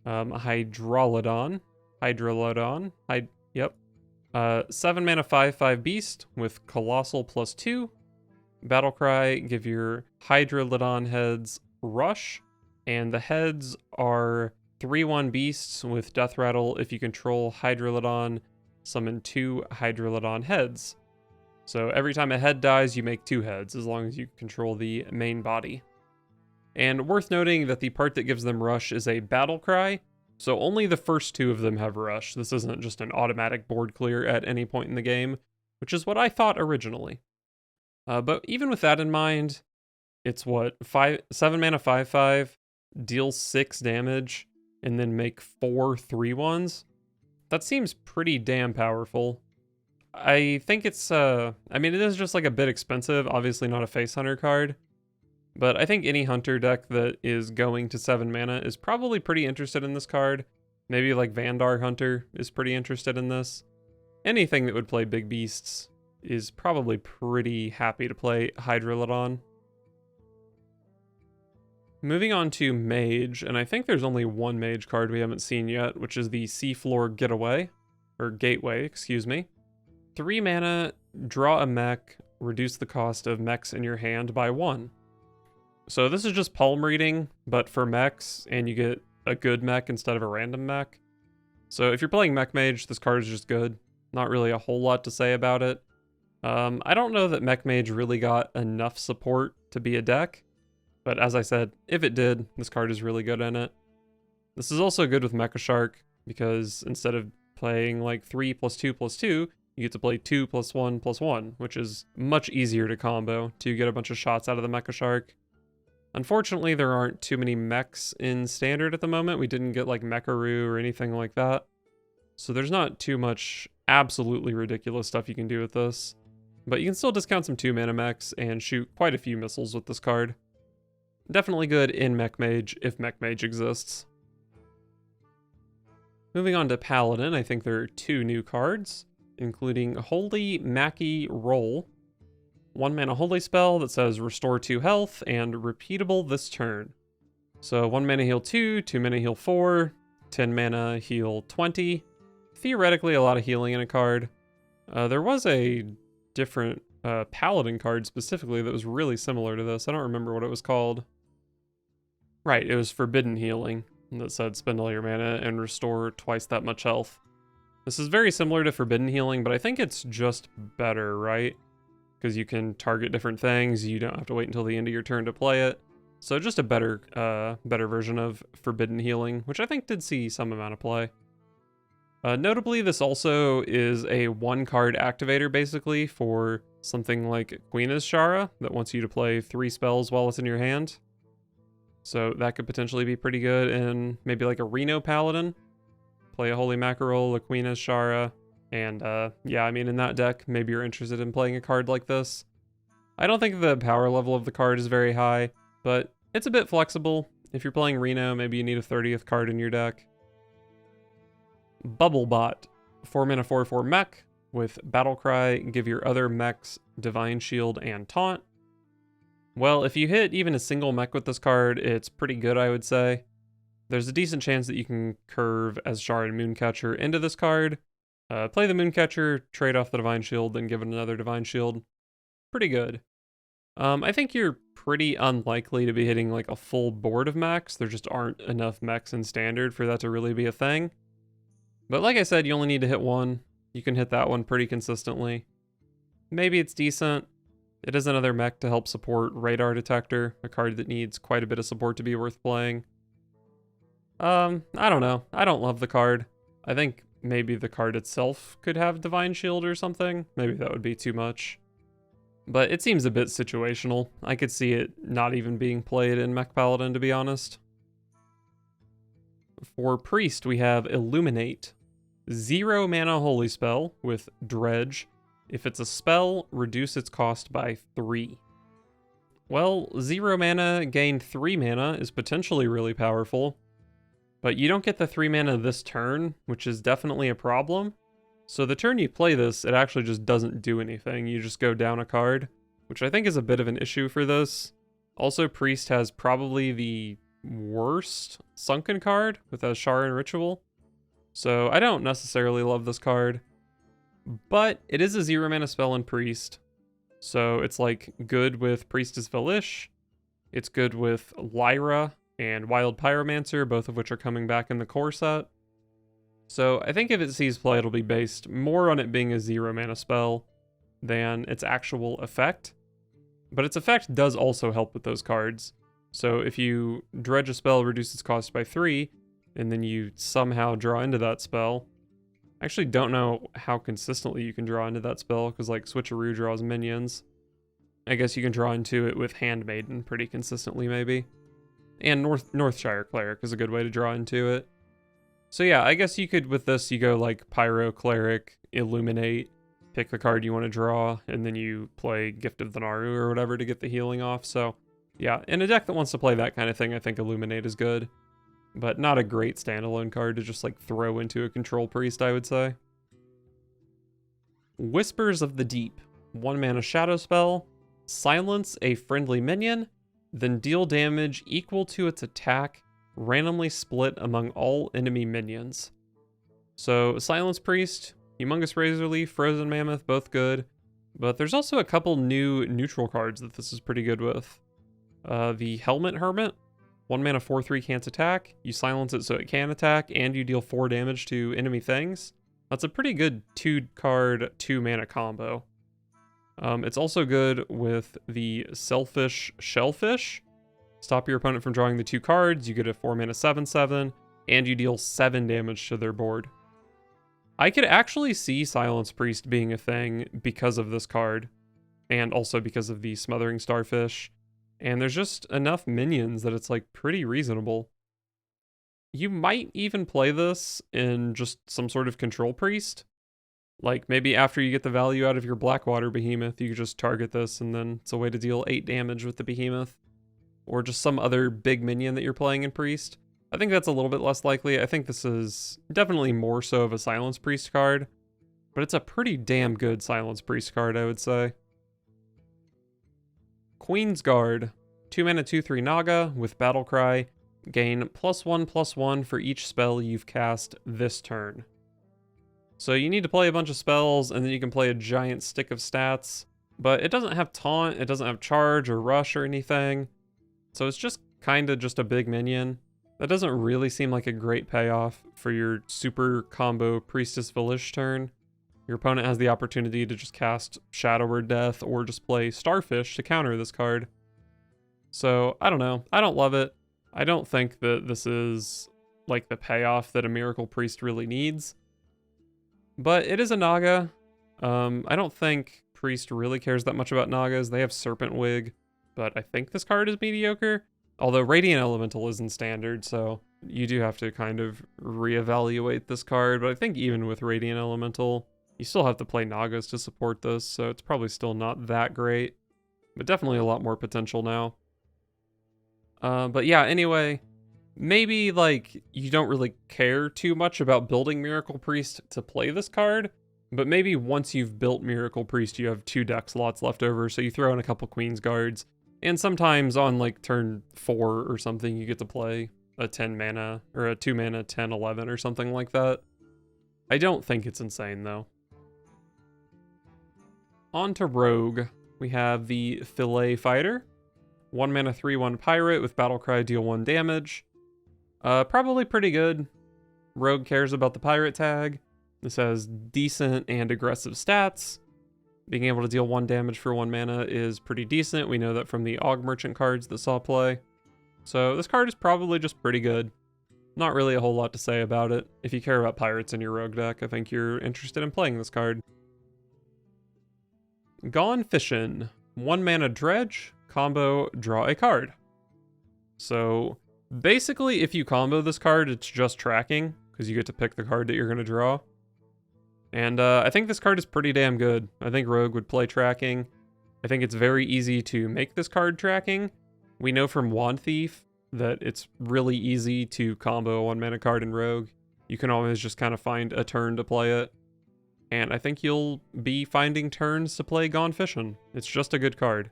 Hydralodon. Yep. 7 mana 5/5 beast with Colossal +2. Battlecry, give your Hydralodon heads rush. And the heads are 3/1 beasts with Death Rattle. If you control Hydralodon, summon 2 Hydralodon heads. So every time a head dies, you make 2 heads, as long as you control the main body. And worth noting that the part that gives them rush is a battle cry, so only the first 2 of them have rush. This isn't just an automatic board clear at any point in the game, which is what I thought originally. But even with that in mind, it's what, 7 mana 5/5, deal 6 damage, and then make 4 3/1s? That seems pretty damn powerful. I think it's, I mean, it is just like a bit expensive, obviously not a Face Hunter card, but I think any Hunter deck that is going to 7 mana is probably pretty interested in this card. Maybe like Vandar Hunter is pretty interested in this. Anything that would play big beasts is probably pretty happy to play Hydralodon. Moving on to Mage, and I think there's only one Mage card we haven't seen yet, which is the Seafloor Gateway, excuse me. 3 mana, draw a mech, reduce the cost of mechs in your hand by 1. So this is just palm reading, but for mechs, and you get a good mech instead of a random mech. So if you're playing Mech Mage, this card is just good. Not really a whole lot to say about it. I don't know that Mech Mage really got enough support to be a deck, but as I said, if it did, this card is really good in it. This is also good with Mecha Shark, because instead of playing like 3 + 2 + 2, you get to play 2 + 1 + 1, which is much easier to combo to get a bunch of shots out of the Mecha Shark. Unfortunately, there aren't too many mechs in Standard at the moment. We didn't get like Mecharoo or anything like that. So there's not too much absolutely ridiculous stuff you can do with this. But you can still discount some 2-mana mechs and shoot quite a few missiles with this card. Definitely good in Mech Mage if Mech Mage exists. Moving on to Paladin, I think there are 2 new cards, including Holy Mackie Roll. 1-mana holy spell that says restore 2 health and repeatable this turn. So 1-mana heal 2, 2-mana heal 4, 10-mana heal 20. Theoretically, a lot of healing in a card. There was a different Paladin card specifically that was really similar to this. I don't remember what it was called. Right, it was Forbidden Healing that said spend all your mana and restore twice that much health. This is very similar to Forbidden Healing, but I think it's just better, right? Because you can target different things, you don't have to wait until the end of your turn to play it. So just a better version of Forbidden Healing, which I think did see some amount of play. Notably, this also is a 1-card activator, basically, for something like Queen's Shara that wants you to play 3 spells while it's in your hand. So that could potentially be pretty good in maybe like a Reno Paladin. Play a Holy Mackerel, a Queen's Shara, and yeah, I mean, in that deck, maybe you're interested in playing a card like this. I don't think the power level of the card is very high, but it's a bit flexible. If you're playing Reno, maybe you need a 30th card in your deck. Bubblebot, 4-mana 4/4 mech with Battlecry, give your other mechs Divine Shield and Taunt. Well, if you hit even a single mech with this card, it's pretty good, I would say. There's a decent chance that you can curve Azshara and Mooncatcher into this card. Play the Mooncatcher, trade off the Divine Shield, then give it another Divine Shield. Pretty good. I think you're pretty unlikely to be hitting like a full board of mechs. There just aren't enough mechs in Standard for that to really be a thing. But like I said, you only need to hit one. You can hit that one pretty consistently. Maybe it's decent. It is another mech to help support Radar Detector, a card that needs quite a bit of support to be worth playing. I don't know. I don't love the card. I think maybe the card itself could have Divine Shield or something. Maybe that would be too much. But it seems a bit situational. I could see it not even being played in Mech Paladin, to be honest. For Priest, we have Illuminate. 0-mana holy spell with Dredge. If it's a spell, reduce its cost by 3. Well, 0 mana, gain 3 mana is potentially really powerful. But you don't get the 3 mana this turn, which is definitely a problem. So the turn you play this, it actually just doesn't do anything. You just go down a card, which I think is a bit of an issue for this. Also, Priest has probably the worst Sunken card with Azshara and Ritual. So I don't necessarily love this card. But it is a 0-mana spell in Priest. So it's like good with Priestess Velish. It's good with Lyra and Wild Pyromancer, both of which are coming back in the core set. So I think if it sees play, it'll be based more on it being a 0-mana spell than its actual effect. But its effect does also help with those cards. So if you dredge a spell, reduce its cost by 3, and then you somehow draw into that spell. I actually don't know how consistently you can draw into that spell, because like Switcheroo draws minions. I guess you can draw into it with Handmaiden pretty consistently, maybe. And Northshire Cleric is a good way to draw into it. So yeah, I guess you could, with this, you go like Pyro Cleric, Illuminate, pick the card you want to draw, and then you play Gift of the Naru or whatever to get the healing off. So yeah, in a deck that wants to play that kind of thing, I think Illuminate is good. But not a great standalone card to just like throw into a Control Priest, I would say. Whispers of the Deep. 1-mana shadow spell. Silence a friendly minion. Then deal damage equal to its attack, randomly split among all enemy minions. So Silence Priest, Humongous Razor Leaf, Frozen Mammoth, both good. But there's also a couple new neutral cards that this is pretty good with. The Helmet Hermit. 1-mana 4/3 can't attack. You silence it so it can attack, and you deal 4 damage to enemy things. That's a pretty good 2-card, 2-mana combo. It's also good with the Selfish Shellfish. Stop your opponent from drawing the 2 cards, you get a 4-mana 7/7, and you deal 7 damage to their board. I could actually see Silence Priest being a thing because of this card, and also because of the Smothering Starfish. And there's just enough minions that it's like pretty reasonable. You might even play this in just some sort of Control Priest. Like, maybe after you get the value out of your Blackwater Behemoth, you could just target this, and then it's a way to deal 8 damage with the Behemoth. Or just some other big minion that you're playing in Priest. I think that's a little bit less likely. I think this is definitely more so of a Silence Priest card. But it's a pretty damn good Silence Priest card, I would say. Queen's Guard. 2 mana 2/3 Naga with Battlecry. Gain +1/+1 for each spell you've cast this turn. So you need to play a bunch of spells, and then you can play a giant stick of stats. But it doesn't have Taunt, it doesn't have Charge or Rush or anything. So it's just kind of just a big minion. That doesn't really seem like a great payoff for your super combo Priestess Volish turn. Your opponent has the opportunity to just cast Shadow Word Death or just play Starfish to counter this card. So, I don't know. I don't love it. I don't think that this is like the payoff that a Miracle Priest really needs. But it is a Naga. I don't think Priest really cares that much about Nagas. They have Serpent Wig, but I think this card is mediocre. Although Radiant Elemental isn't standard, so you do have to kind of reevaluate this card. But I think even with Radiant Elemental, you still have to play Nagas to support this, so it's probably still not that great. But definitely a lot more potential now. But yeah, anyway, maybe like you don't really care too much about building Miracle Priest to play this card, but maybe once you've built Miracle Priest, you have 2 deck slots left over, so you throw in a couple Queen's Guards, and sometimes on like turn 4 or something, you get to play a 10 mana or a 2 mana 10/11 or something like that. I don't think it's insane though. On to Rogue. We have the Fillet Fighter. 1 mana 3/1 Pirate with Battlecry, deal 1 damage. Probably pretty good. Rogue cares about the Pirate tag. This has decent and aggressive stats. Being able to deal 1 damage for 1 mana is pretty decent. We know that from the Aug Merchant cards that saw play. So this card is probably just pretty good. Not really a whole lot to say about it. If you care about Pirates in your Rogue deck, I think you're interested in playing this card. Gone Fishin'. 1 mana Dredge. Combo, draw a card. So basically, if you combo this card, it's just tracking, because you get to pick the card that you're going to draw. And I think this card is pretty damn good. I think Rogue would play tracking. I think it's very easy to make this card tracking. We know from Wand Thief that it's really easy to combo a 1 mana card in Rogue. You can always just kind of find a turn to play it. And I think you'll be finding turns to play Gone Fishin'. It's just a good card.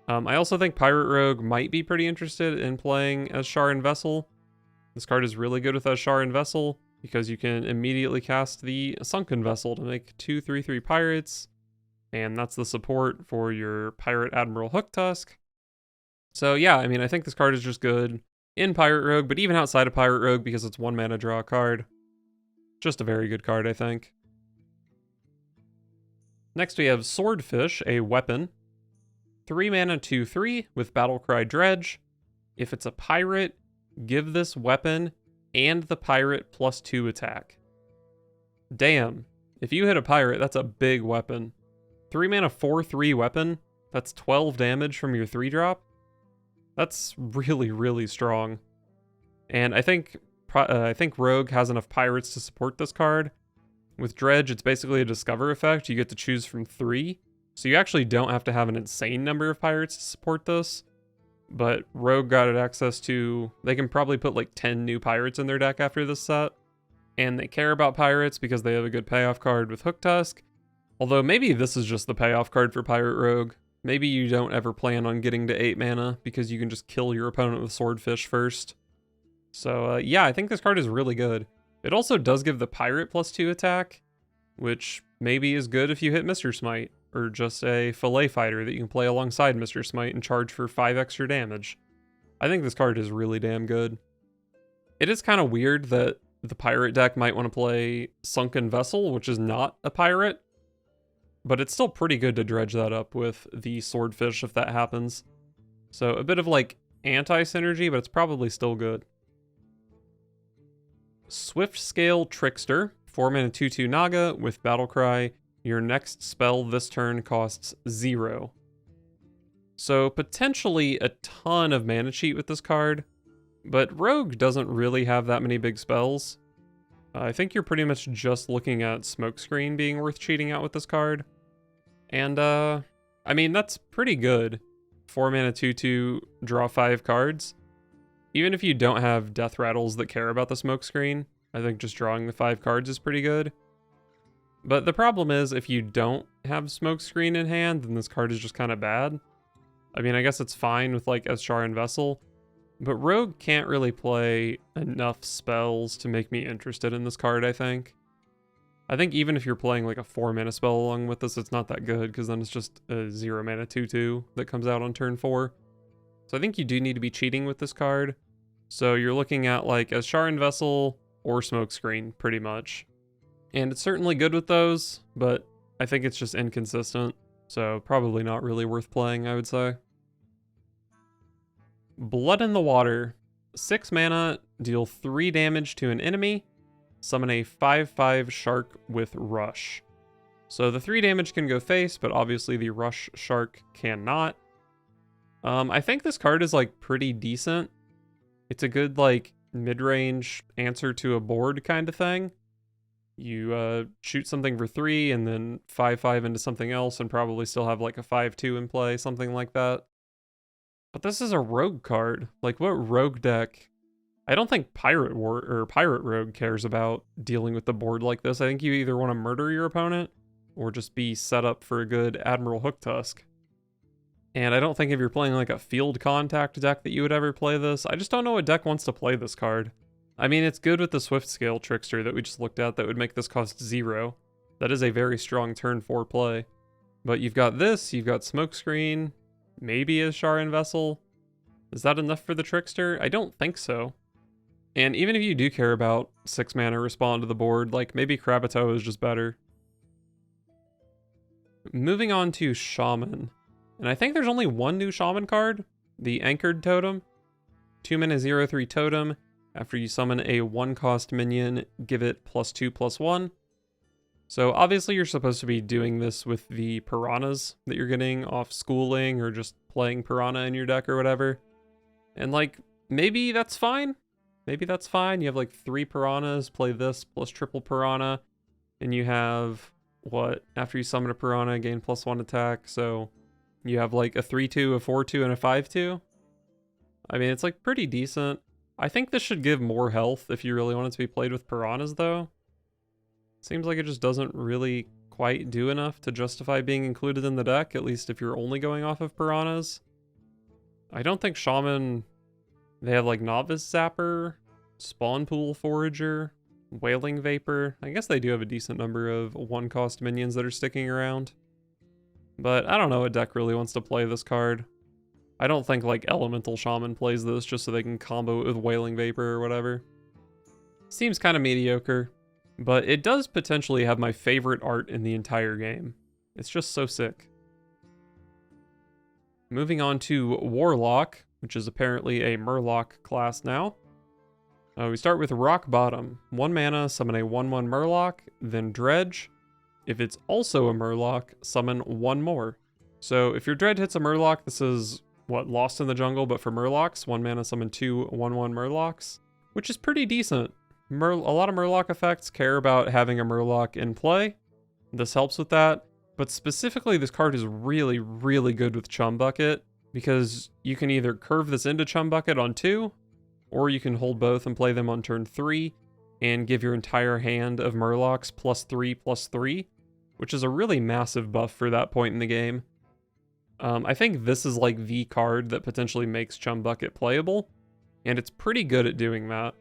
I also think Pirate Rogue might be pretty interested in playing as Sharan Vessel. This card is really good with as Sharan Vessel because you can immediately cast the Sunken Vessel to make 2 3/3 pirates, and that's the support for your Pirate Admiral Hooktusk. So yeah, I mean, I think this card is just good in Pirate Rogue, but even outside of Pirate Rogue because it's 1 mana draw a card. Just a very good card, I think. Next we have Swordfish, a weapon. 3 mana 2/3 with Battlecry Dredge. If it's a pirate, give this weapon and the pirate +2 attack. Damn. If you hit a pirate, that's a big weapon. 3 mana 4/3 weapon. That's 12 damage from your 3-drop. That's really, really strong. And I think Rogue has enough pirates to support this card. With Dredge, it's basically a discover effect. You get to choose from 3. So you actually don't have to have an insane number of pirates to support this. But Rogue got access to... They can probably put like 10 new pirates in their deck after this set. And they care about pirates because they have a good payoff card with Hooktusk. Although maybe this is just the payoff card for Pirate Rogue. Maybe you don't ever plan on getting to 8 mana because you can just kill your opponent with Swordfish first. So yeah, I think this card is really good. It also does give the pirate +2 attack, which maybe is good if you hit Mr. Smite, or just a Fillet Fighter that you can play alongside Mr. Smite and charge for 5 extra damage. I think this card is really damn good. It is kind of weird that the pirate deck might want to play Sunken Vessel, which is not a pirate, but it's still pretty good to dredge that up with the Swordfish if that happens. So a bit of like anti-synergy, but it's probably still good. Swift Scale Trickster, 4 mana 2/2 Naga with Battlecry. Your next spell this turn costs 0. So potentially a ton of mana cheat with this card, but Rogue doesn't really have that many big spells. I think you're pretty much just looking at Smokescreen being worth cheating out with this card. And, I mean, that's pretty good. 4 mana 2/2, draw 5 cards. Even if you don't have Death Rattles that care about the Smokescreen, I think just drawing the 5 cards is pretty good. But the problem is, if you don't have Smokescreen in hand, then this card is just kind of bad. I mean, I guess it's fine with, like, Shaman Vessel, but Rogue can't really play enough spells to make me interested in this card, I think. I think even if you're playing, like, a 4 mana spell along with this, it's not that good, because then it's just a 0 mana 2/2 that comes out on turn 4. So I think you do need to be cheating with this card. So you're looking at, like, Shaman Vessel or Smokescreen, pretty much. And it's certainly good with those, but I think it's just inconsistent. So probably not really worth playing, I would say. Blood in the Water. 6 mana, deal 3 damage to an enemy. Summon a 5/5 shark with Rush. So the 3 damage can go face, but obviously the Rush shark cannot. I think this card is, like, pretty decent. It's a good, like, mid-range answer to a board kind of thing. You shoot something for 3 and then 5/5 into something else and probably still have, like, a 5/2 in play, something like that. But this is a rogue card. Like, what rogue deck? I don't think Pirate Rogue cares about dealing with the board like this. I think you either want to murder your opponent or just be set up for a good Admiral Hooktusk. And I don't think if you're playing, like, a field contact deck that you would ever play this. I just don't know what deck wants to play this card. I mean, it's good with the Swift Scale Trickster that we just looked at that would make this cost 0. That is a very strong turn 4 play. But you've got this, you've got Smokescreen, maybe a Shaman Vessel. Is that enough for the Trickster? I don't think so. And even if you do care about 6 mana respond to the board, like, maybe Krabatoh is just better. Moving on to Shaman. And I think there's only one new Shaman card, the Anchored Totem. 2 mana 0/3 Totem. After you summon a 1-cost minion, give it +2/+1. So obviously you're supposed to be doing this with the Piranhas that you're getting off Schooling or just playing Piranha in your deck or whatever. And, like, maybe that's fine. Maybe that's fine. You have, like, 3 Piranhas, play this plus triple Piranha. And you have, what? After you summon a Piranha, gain +1 attack. So you have, like, a 3/2, a 4/2, and a 5/2. I mean, it's, like, pretty decent. I think this should give more health if you really want it to be played with Piranhas, though. Seems like it just doesn't really quite do enough to justify being included in the deck, at least if you're only going off of Piranhas. I don't think Shaman... They have, like, Novice Zapper, Spawn Pool Forager, Wailing Vapor. I guess they do have a decent number of 1-cost minions that are sticking around. But I don't know what deck really wants to play this card. I don't think, like, Elemental Shaman plays this just so they can combo it with Wailing Vapor or whatever. Seems kind of mediocre, but it does potentially have my favorite art in the entire game. It's just so sick. Moving on to Warlock, which is apparently a Murloc class now. We start with Rock Bottom. 1 mana, summon a 1/1 Murloc, then Dredge. If it's also a Murloc, summon 1 more. So if your Dredge hits a Murloc, this is, what, Lost in the Jungle, but for Murlocs. 1 mana, summon 2 1/1 Murlocs, which is pretty decent. A lot of Murloc effects care about having a Murloc in play. This helps with that. But specifically, this card is really, really good with Chum Bucket, because you can either curve this into Chum Bucket on 2, or you can hold both and play them on turn 3, and give your entire hand of Murlocs +3/+3, which is a really massive buff for that point in the game. I think this is, like, the card that potentially makes Chum Bucket playable, and it's pretty good at doing that.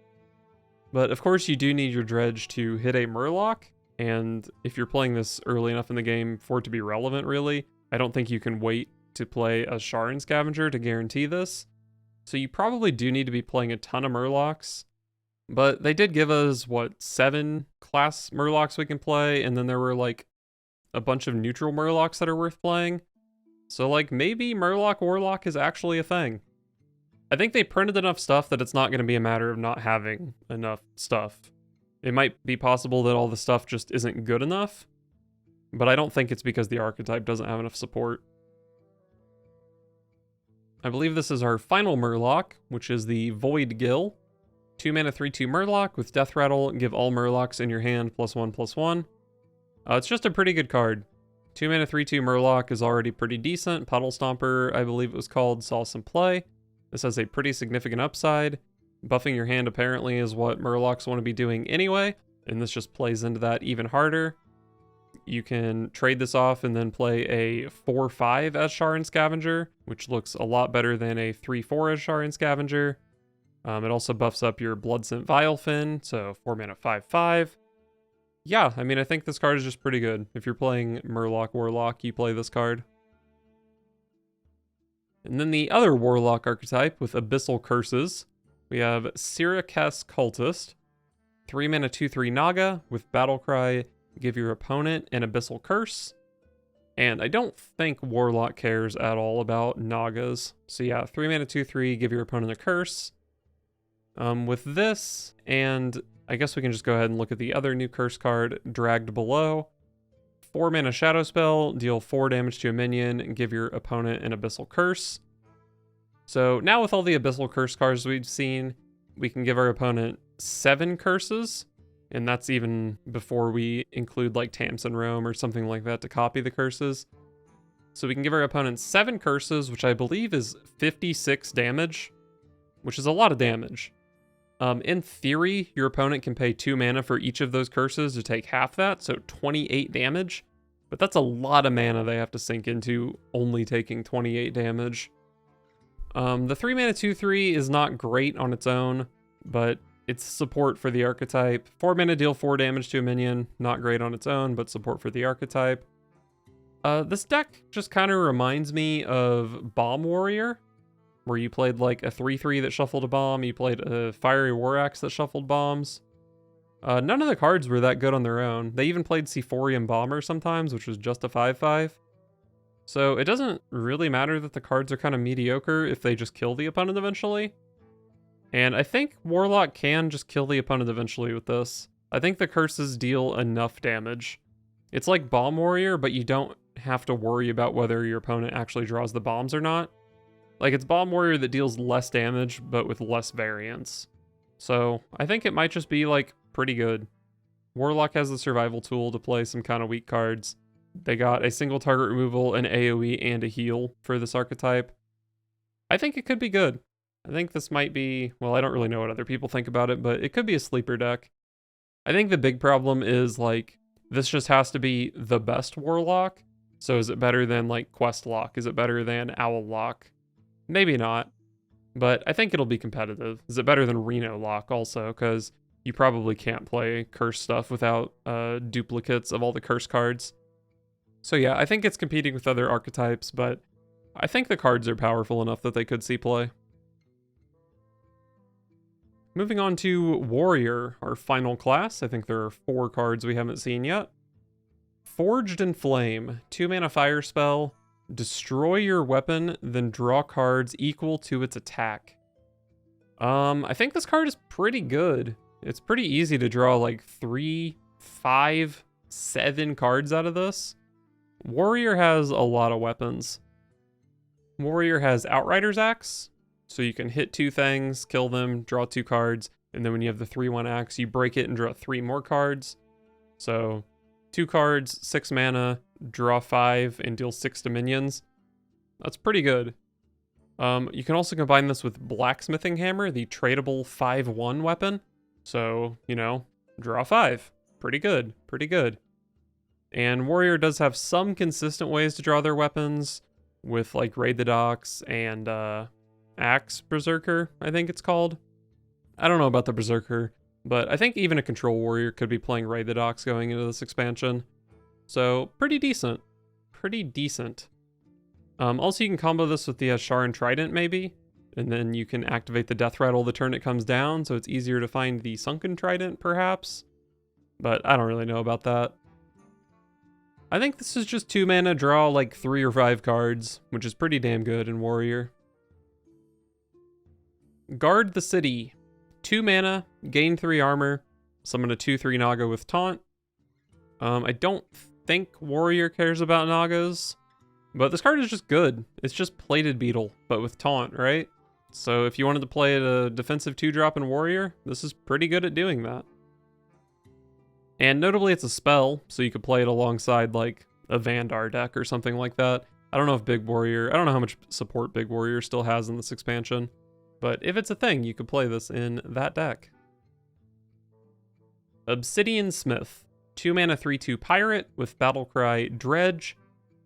But of course you do need your Dredge to hit a Murloc, and if you're playing this early enough in the game for it to be relevant, really, I don't think you can wait to play a Sharan Scavenger to guarantee this. So you probably do need to be playing a ton of Murlocs. But they did give us, what, 7 class Murlocs we can play, and then there were, like, a bunch of neutral Murlocs that are worth playing. So, like, maybe Murloc Warlock is actually a thing. I think they printed enough stuff that it's not going to be a matter of not having enough stuff. It might be possible that all the stuff just isn't good enough, but I don't think it's because the archetype doesn't have enough support. I believe this is our final Murloc, which is the Void Gill. 2 mana 3/2 Murloc with Death Rattle. Give all Murlocs in your hand +1/+1. It's just a pretty good card. 2 mana 3/2 Murloc is already pretty decent. Puddle Stomper, I believe it was called, saw some play. This has a pretty significant upside. Buffing your hand apparently is what Murlocs want to be doing anyway, and this just plays into that even harder. You can trade this off and then play a 4/5 Shaman Scavenger, which looks a lot better than a 3/4 Shaman Scavenger. It also buffs up your Bloodscent Vilefin, so 4 mana 5/5. Yeah, I mean, I think this card is just pretty good. If you're playing Murloc Warlock, you play this card. And then the other Warlock archetype with Abyssal Curses. We have Sirikes Cultist. 3 mana 2/3 Naga with Battlecry. Give your opponent an Abyssal Curse. And I don't think Warlock cares at all about Nagas. So yeah, 3 mana 2/3, give your opponent a curse. With this, and I guess we can just go ahead and look at the other new curse card, Dragged Below. 4 mana Shadow Spell, deal 4 damage to a minion, and give your opponent an Abyssal Curse. So now with all the Abyssal Curse cards we've seen, we can give our opponent 7 curses, and that's even before we include like Tamsin Roam or something like that to copy the curses. So we can give our opponent 7 curses, which I believe is 56 damage, which is a lot of damage. In theory, your opponent can pay 2 mana for each of those curses to take half that, so 28 damage. But that's a lot of mana they have to sink into only taking 28 damage. The 3 mana 2/3 is not great on its own, but it's support for the archetype. 4 mana deal 4 damage to a minion, not great on its own, but support for the archetype. This deck just kind of reminds me of Bomb Warrior, where you played like a 3/3 that shuffled a bomb, you played a Fiery War Axe that shuffled bombs. None of the cards were that good on their own. They even played Sephorium Bomber sometimes, which was just a 5/5. So it doesn't really matter that the cards are kind of mediocre if they just kill the opponent eventually. And I think Warlock can just kill the opponent eventually with this. I think the curses deal enough damage. It's like Bomb Warrior, but you don't have to worry about whether your opponent actually draws the bombs or not. Like, it's Bomb Warrior that deals less damage, but with less variance. So I think it might just be, like, pretty good. Warlock has the survival tool to play some kind of weak cards. They got a single target removal, an AoE, and a heal for this archetype. I think it could be good. I think this might be, well, I don't really know what other people think about it, but it could be a sleeper deck. I think the big problem is, like, this just has to be the best Warlock. So is it better than, like, Quest Lock? Is it better than Owl Lock? Maybe not, but I think it'll be competitive. Is it better than Reno Lock also? Because you probably can't play curse stuff without duplicates of all the curse cards. So yeah, I think it's competing with other archetypes, but I think the cards are powerful enough that they could see play. Moving on to Warrior, our final class. I think there are 4 cards we haven't seen yet. Forged in Flame, 2 mana fire spell. Destroy your weapon, then draw cards equal to its attack. I think this card is pretty good. It's pretty easy to draw like 3, 5, 7 cards out of this. Warrior has a lot of weapons. Warrior has Outrider's Axe, so you can hit 2 things, kill them, draw 2 cards, and then when you have the 3/1 axe, you break it and draw 3 more cards. So 2 cards, 6 mana, draw 5, and deal 6 to minions. That's pretty good. You can also combine this with Blacksmithing Hammer, the tradable 5/1 weapon. So, you know, draw 5. Pretty good, pretty good. And Warrior does have some consistent ways to draw their weapons, with like Raid the Docks and Axe Berserker, I think it's called. I don't know about the Berserker, but I think even a Control Warrior could be playing Raid the Docks going into this expansion. So, pretty decent. Pretty decent. Also, you can combo this with the Sharan Trident, maybe. And then you can activate the Death Rattle the turn it comes down, so it's easier to find the Sunken Trident, perhaps. But I don't really know about that. I think this is just 2 mana, draw like 3 or 5 cards, which is pretty damn good in Warrior. Guard the City. 2 mana, gain 3 armor, summon a 2/3 Naga with Taunt. I don't think Warrior cares about Nagas, but this card is just good. It's just Plated Beetle, but with Taunt, right? So if you wanted to play a defensive 2-drop in Warrior, this is pretty good at doing that. And notably, it's a spell, so you could play it alongside like a Vandar deck or something like that. I don't know if Big Warrior, I don't know how much support Big Warrior still has in this expansion, but if it's a thing, you could play this in that deck. Obsidian Smith, 2 mana 3/2 pirate with Battlecry Dredge.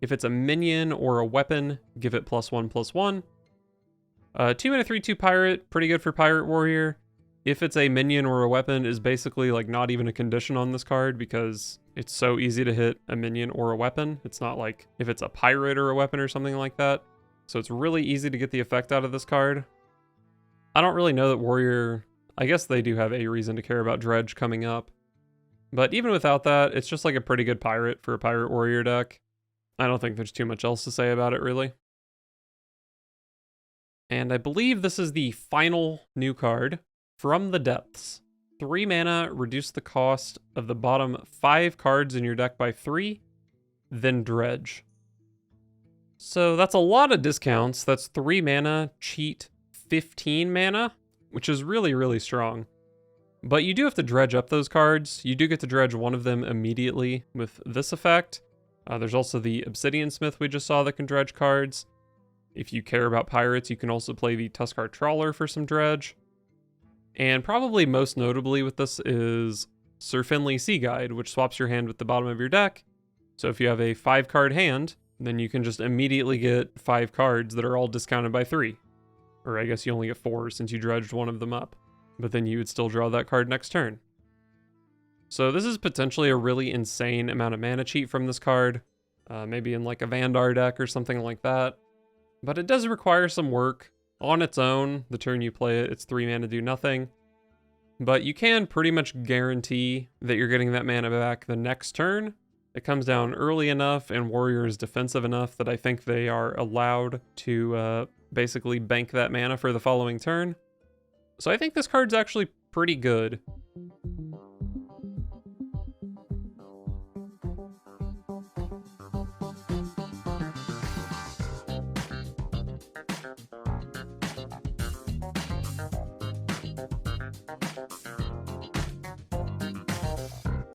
If it's a minion or a weapon, give it +1/+1. 2 mana 3/2 pirate, pretty good for Pirate Warrior. If it's a minion or a weapon is basically like not even a condition on this card because it's so easy to hit a minion or a weapon. It's not like if it's a pirate or a weapon or something like that. So it's really easy to get the effect out of this card. I don't really know that Warrior, I guess they do have a reason to care about Dredge coming up. But even without that, it's just like a pretty good pirate for a Pirate Warrior deck. I don't think there's too much else to say about it really. And I believe this is the final new card. From the Depths. 3 mana, reduce the cost of the bottom 5 cards in your deck by 3, then Dredge. So that's a lot of discounts. That's 3 mana, cheat 15 mana, which is really, really strong. But you do have to dredge up those cards. You do get to dredge one of them immediately with this effect. There's also the Obsidian Smith we just saw that can dredge cards. If you care about pirates, you can also play the Tuskar Trawler for some dredge. And probably most notably with this is Sir Finley Sea Guide, which swaps your hand with the bottom of your deck. So if you have a 5-card hand, then you can just immediately get 5 cards that are all discounted by 3. Or I guess you only get 4 since you dredged one of them up. But then you would still draw that card next turn. So this is potentially a really insane amount of mana cheat from this card. Maybe in like a Vandar deck or something like that. But it does require some work. On its own, the turn you play it, it's 3 mana do nothing. But you can pretty much guarantee that you're getting that mana back the next turn. It comes down early enough and Warrior is defensive enough that I think they are allowed to basically bank that mana for the following turn. So I think this card's actually pretty good.